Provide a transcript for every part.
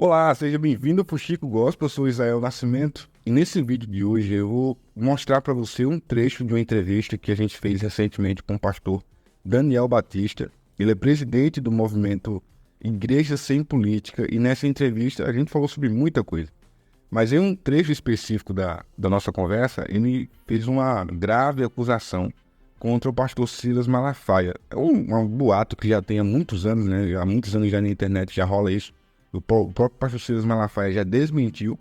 Olá, seja bem-vindo para o Chico Gospel, eu sou Israel Nascimento e nesse vídeo de hoje eu vou mostrar para você um trecho de uma entrevista que a gente fez recentemente com o pastor Daniel Batista. Ele é presidente do movimento Igreja Sem Política e nessa entrevista a gente falou sobre muita coisa. Mas em um trecho específico da nossa conversa, ele fez uma grave acusação contra o pastor Silas Malafaia. É um boato que já tem há muitos anos, né? Há muitos anos já na internet já rola isso. O próprio pastor Silas Malafaia já desmentiu,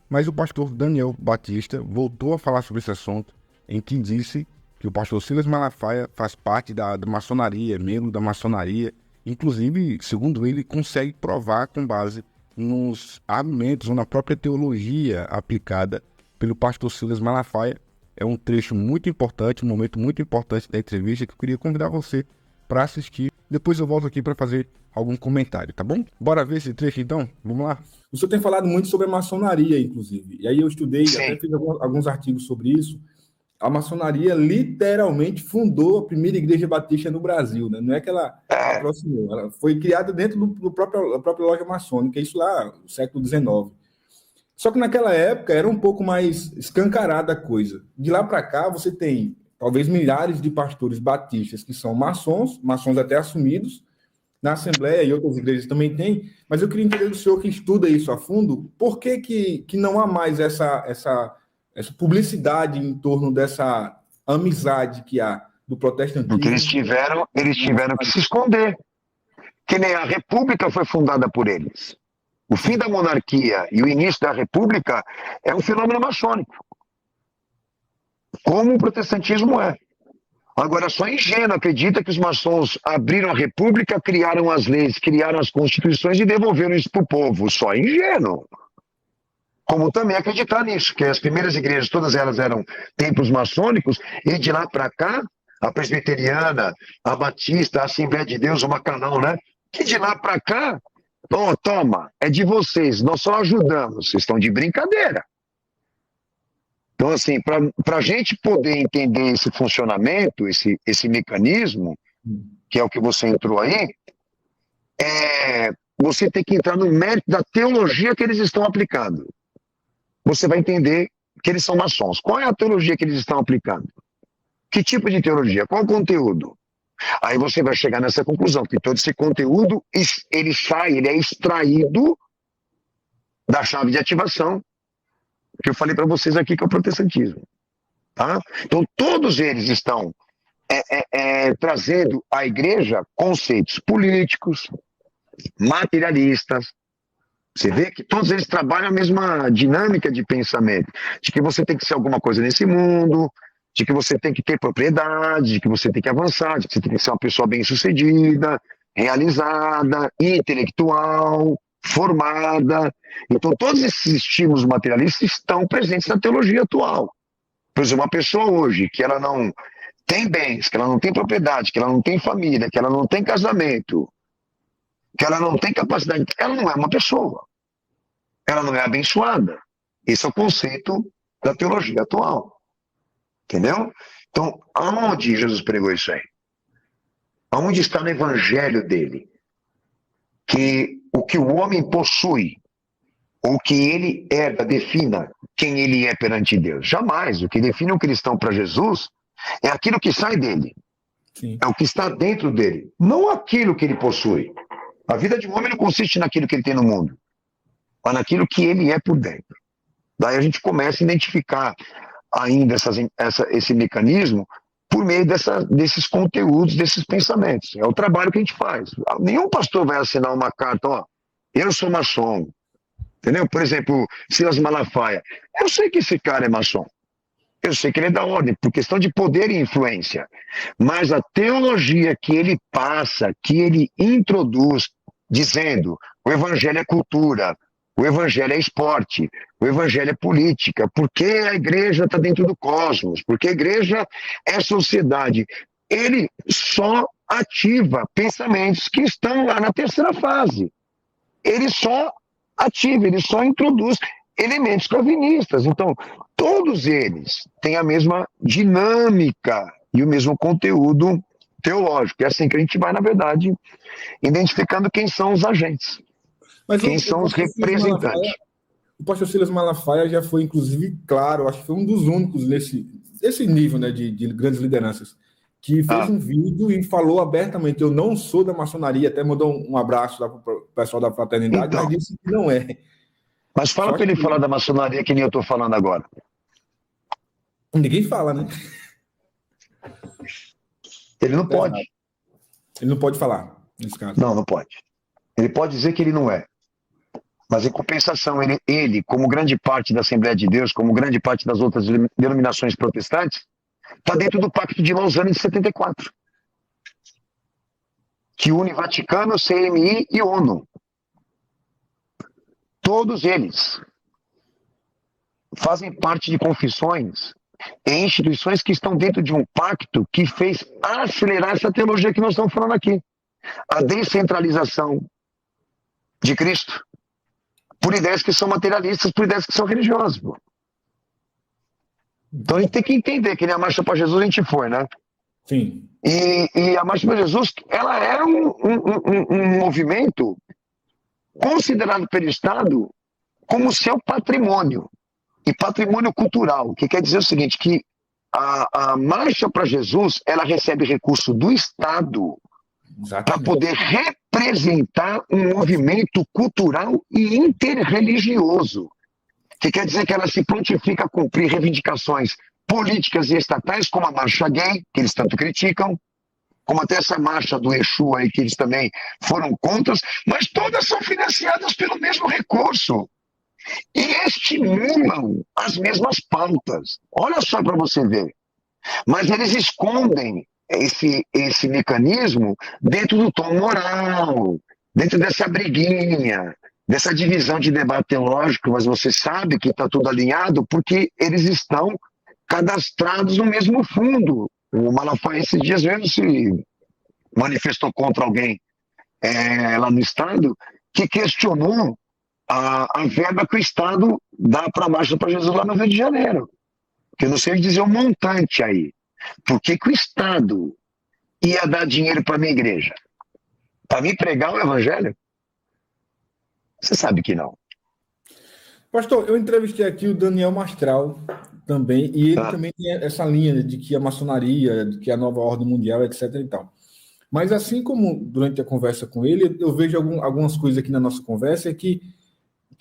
mas o pastor Daniel Batista voltou a falar sobre esse assunto, em que disse que o pastor Silas Malafaia faz parte da maçonaria, membro da maçonaria. Inclusive, segundo ele, consegue provar com base nos argumentos ou na própria teologia aplicada pelo pastor Silas Malafaia. É um trecho muito importante, um momento muito importante da entrevista que eu queria convidar você para assistir. Depois eu volto aqui para fazer algum comentário, tá bom? Bora ver esse trecho então? Vamos lá? O senhor tem falado muito sobre a maçonaria, inclusive. E aí eu estudei, Sim. até fiz alguns artigos sobre isso. A maçonaria literalmente fundou a primeira igreja batista no Brasil, né? Não é que ela aproximou, ela foi criada dentro da própria loja maçônica, isso lá no século XIX. Só que naquela época era um pouco mais escancarada a coisa. De lá para cá, você tem talvez milhares de pastores batistas que são maçons até assumidos, na Assembleia e outras igrejas também tem, mas eu queria entender do senhor que estuda isso a fundo, por que não há mais essa publicidade em torno dessa amizade que há do protestantismo? Porque eles tiveram que se esconder. Que nem a República foi fundada por eles. O fim da monarquia e o início da República é um fenômeno maçônico. Como o protestantismo é. Agora, só ingênuo acredita que os maçons abriram a República, criaram as leis, criaram as constituições e devolveram isso para o povo. Só ingênuo. Como também acreditar nisso, que as primeiras igrejas, todas elas eram templos maçônicos, e de lá para cá, a presbiteriana, a batista, a Assembleia de Deus, o Macanão, né? Que de lá para cá, toma, é de vocês, nós só ajudamos, vocês estão de brincadeira. Então, assim, para a gente poder entender esse funcionamento, esse mecanismo, que é o que você entrou aí, você tem que entrar no mérito da teologia que eles estão aplicando. Você vai entender que eles são maçons. Qual é a teologia que eles estão aplicando? Que tipo de teologia? Qual o conteúdo? Aí você vai chegar nessa conclusão, que todo esse conteúdo, ele é extraído da chave de ativação que eu falei para vocês aqui, que é o protestantismo. Tá? Então, todos eles estão trazendo à igreja conceitos políticos, materialistas. Você vê que todos eles trabalham a mesma dinâmica de pensamento, de que você tem que ser alguma coisa nesse mundo, de que você tem que ter propriedade, de que você tem que avançar, de que você tem que ser uma pessoa bem-sucedida, realizada, intelectual, formada. Então, todos esses estímulos materialistas estão presentes na teologia atual. Por exemplo, uma pessoa hoje que ela não tem bens, que ela não tem propriedade, que ela não tem família, que ela não tem casamento, que ela não tem capacidade, ela não é uma pessoa. Ela não é abençoada. Esse é o conceito da teologia atual. Entendeu? Então, aonde Jesus pregou isso aí? Aonde está no evangelho dele? Que o que o homem possui, ou que ele herda, defina quem ele é perante Deus. Jamais. O que define um cristão para Jesus é aquilo que sai dele. Sim. É o que está dentro dele. Não aquilo que ele possui. A vida de um homem não consiste naquilo que ele tem no mundo, mas naquilo que ele é por dentro. Daí a gente começa a identificar ainda esse mecanismo por meio desses conteúdos, desses pensamentos. É o trabalho que a gente faz. Nenhum pastor vai assinar uma carta, ó, eu sou maçom. Entendeu? Por exemplo, Silas Malafaia. Eu sei que esse cara é maçom. Eu sei que ele é da ordem, por questão de poder e influência. Mas a teologia que ele passa, que ele introduz, dizendo o evangelho é cultura, o evangelho é esporte, o evangelho é política, porque a igreja está dentro do cosmos, porque a igreja é sociedade. Ele só ativa pensamentos que estão lá na terceira fase. Ele só ativa, ele só introduz elementos calvinistas. Então, todos eles têm a mesma dinâmica e o mesmo conteúdo teológico. É assim que a gente vai, na verdade, identificando quem são os agentes. Mas quem são os representantes. O pastor Silas Malafaia já foi, inclusive, claro, acho que foi um dos únicos nesse nível, né, de grandes lideranças, que fez um vídeo e falou abertamente: eu não sou da maçonaria, até mandou um abraço lá para o pessoal da fraternidade, Então, mas disse que não é. Mas fala para ele falar da maçonaria que nem eu estou falando agora. Ninguém fala, né? Ele não pode. Ele não pode falar, nesse caso. Não pode. Ele pode dizer que ele não é. Mas, em compensação, ele, como grande parte da Assembleia de Deus, como grande parte das outras denominações protestantes, está dentro do Pacto de Lausanne de 74, que une Vaticano, CMI e ONU. Todos eles fazem parte de confissões e instituições que estão dentro de um pacto que fez acelerar essa teologia que nós estamos falando aqui. A descentralização de Cristo, por ideias que são materialistas, por ideias que são religiosas. Pô. Então a gente tem que entender que nem a Marcha para Jesus a gente foi, né? Sim. E a Marcha para Jesus, ela é um movimento considerado pelo Estado como seu patrimônio, e patrimônio cultural, que quer dizer o seguinte, que a Marcha para Jesus, ela recebe recurso do Estado para poder representar um movimento cultural e interreligioso, que quer dizer que ela se prontifica a cumprir reivindicações políticas e estatais, como a marcha gay, que eles tanto criticam, como até essa marcha do Exu aí, que eles também foram contra, mas todas são financiadas pelo mesmo recurso e estimulam as mesmas pautas. Olha só para você ver. Mas eles escondem esse mecanismo dentro do tom moral, dentro dessa briguinha, dessa divisão de debate teológico, mas você sabe que está tudo alinhado porque eles estão cadastrados no mesmo fundo. O Malafaia esses dias mesmo se manifestou contra alguém lá no Estado que questionou a verba que o Estado dá para a Marcha para Jesus lá no Rio de Janeiro. Que eu não sei dizer um montante aí. Por que o Estado ia dar dinheiro para a minha igreja? Para me pregar o evangelho? Você sabe que não. Pastor, eu entrevistei aqui o Daniel Mastral também, e ele também tem essa linha de que a maçonaria, de que a nova ordem mundial, etc. e tal. Mas assim como durante a conversa com ele, eu vejo algumas coisas aqui na nossa conversa que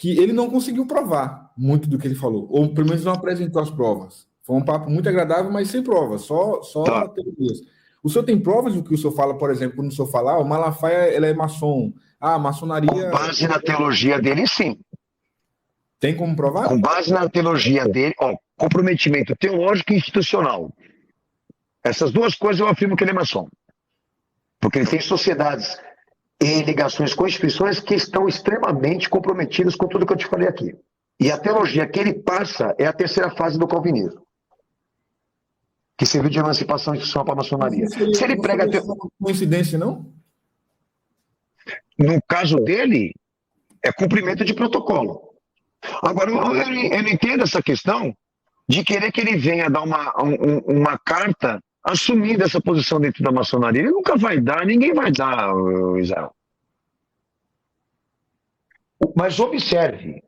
ele não conseguiu provar muito do que ele falou, ou pelo menos não apresentou as provas. Foi um papo muito agradável, mas sem provas, só teorias. O senhor tem provas do que o senhor fala, por exemplo, quando o senhor fala, o Malafaia ele é maçom, a maçonaria... Com base na teologia dele, sim. Tem como provar? Com base na teologia dele, comprometimento teológico e institucional. Essas duas coisas eu afirmo que ele é maçom. Porque ele tem sociedades e ligações com instituições que estão extremamente comprometidas com tudo que eu te falei aqui. E a teologia que ele passa é a terceira fase do calvinismo, que serviu de emancipação institucional para a maçonaria. Se ele prega... Coincidência, não? No caso dele, é cumprimento de protocolo. Agora, eu não entendo essa questão de querer que ele venha dar uma carta assumindo essa posição dentro da maçonaria. Ele nunca vai dar, ninguém vai dar, Israel. Mas observe,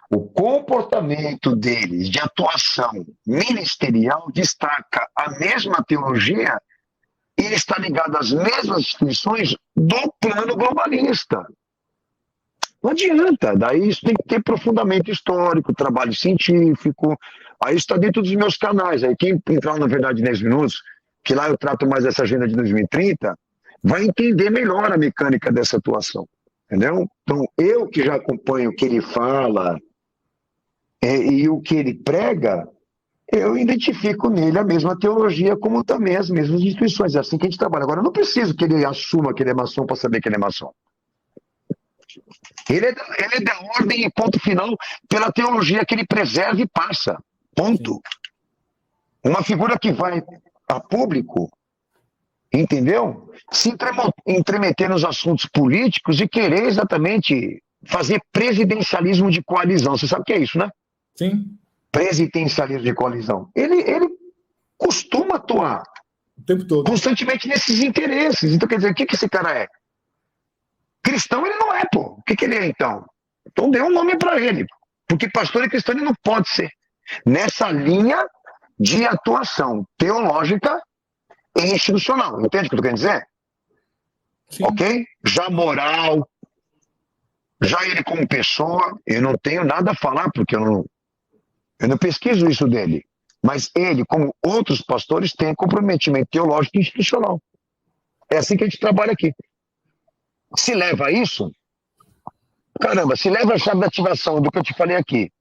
o comportamento deles de atuação ministerial destaca a mesma teologia e está ligado às mesmas instituições do plano globalista. Não adianta, daí isso tem que ter aprofundamento histórico, trabalho científico, aí isso está dentro dos meus canais, aí quem entrar na Verdade 10 Minutos, que lá eu trato mais dessa agenda de 2030, vai entender melhor a mecânica dessa atuação, entendeu? Então, eu que já acompanho o que ele fala e o que ele prega, eu identifico nele a mesma teologia, como também as mesmas instituições, é assim que a gente trabalha. Agora, eu não preciso que ele assuma que ele é maçom para saber que ele é maçom. Ele é da ordem e ponto final pela teologia que ele preserva e passa. Ponto. Uma figura que vai a público, entendeu? Se entremeter nos assuntos políticos e querer exatamente fazer presidencialismo de coalizão. Você sabe o que é isso, né? Sim. Presidencialismo de coalizão. Ele costuma atuar o tempo todo constantemente nesses interesses. Então, quer dizer, o que esse cara é? Cristão ele não é, pô. O que ele é, então? Então dê um nome para ele. Porque pastor e cristão ele não pode ser. Nessa linha de atuação teológica e institucional. Entende o que eu tô querendo dizer? Sim. Ok? Já moral, já ele como pessoa, eu não tenho nada a falar, porque eu não pesquiso isso dele. Mas ele, como outros pastores, tem comprometimento teológico e institucional. É assim que a gente trabalha aqui. Se leva a isso, caramba, se leva a chave da ativação do que eu te falei aqui,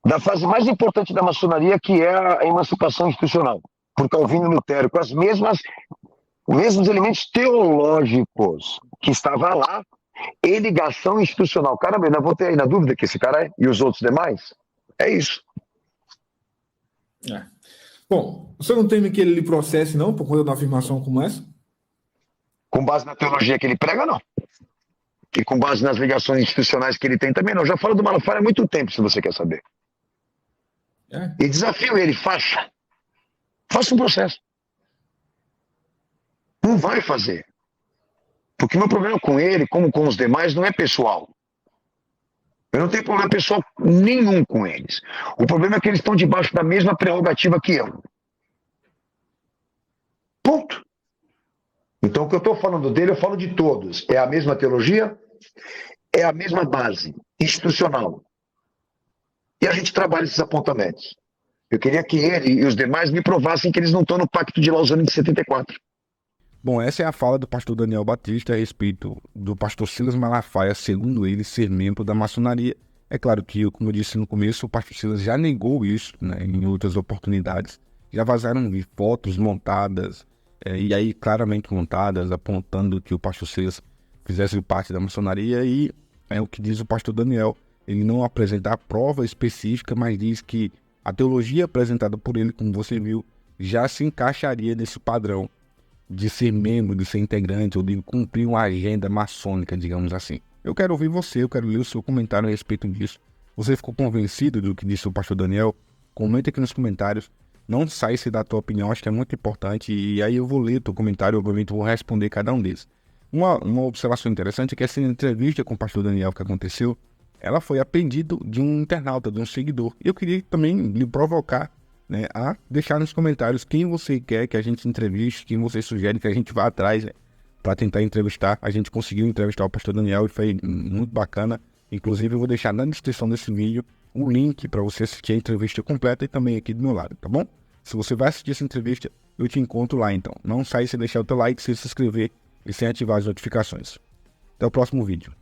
da fase mais importante da maçonaria, que é a emancipação institucional, por Calvino e Lutero, com os mesmos elementos teológicos que estava lá, e ligação institucional. Caramba, eu ainda vou ter aí na dúvida que esse cara é, e os outros demais. É isso. É. Bom, você não teme que ele lhe processe, não, por conta de uma afirmação como essa? Com base na teologia que ele prega, não. E com base nas ligações institucionais que ele tem também, não. Eu já falo do Malafaia há muito tempo, se você quer saber. É. E desafio ele, faça um processo. Não vai fazer. Porque o meu problema com ele, como com os demais, não é pessoal. Eu não tenho problema pessoal nenhum com eles. O problema é que eles estão debaixo da mesma prerrogativa que eu. Ponto. Então, o que eu estou falando dele, eu falo de todos. É a mesma teologia, é a mesma base institucional. E a gente trabalha esses apontamentos. Eu queria que ele e os demais me provassem que eles não estão no Pacto de Lausanne de 74. Bom, essa é a fala do pastor Daniel Batista a respeito do pastor Silas Malafaia, segundo ele, ser membro da maçonaria. É claro que, como eu disse no começo, o pastor Silas já negou isso, né, em outras oportunidades. Já vazaram fotos montadas, e aí claramente montadas, apontando que o pastor Silas fizesse parte da maçonaria, e é o que diz o pastor Daniel. Ele não apresenta a prova específica, mas diz que a teologia apresentada por ele, como você viu, já se encaixaria nesse padrão de ser membro, de ser integrante ou de cumprir uma agenda maçônica, digamos assim. Eu quero ouvir você, eu quero ler o seu comentário a respeito disso. Você ficou convencido do que disse o pastor Daniel? Comenta aqui nos comentários. Não sai se dar a tua opinião, acho que é muito importante. E aí eu vou ler o teu comentário, obviamente vou responder cada um deles. Uma observação interessante é que essa entrevista com o pastor Daniel que aconteceu, ela foi a pedido de um internauta, de um seguidor. E eu queria também lhe provocar, né, a deixar nos comentários quem você quer que a gente entreviste, quem você sugere que a gente vá atrás, né, para tentar entrevistar. A gente conseguiu entrevistar o pastor Daniel e foi muito bacana. Inclusive eu vou deixar na descrição desse vídeo um link para você assistir a entrevista completa e também aqui do meu lado, tá bom? Se você vai assistir essa entrevista, eu te encontro lá então. Não sai sem deixar o teu like, sem se inscrever e sem ativar as notificações. Até o próximo vídeo.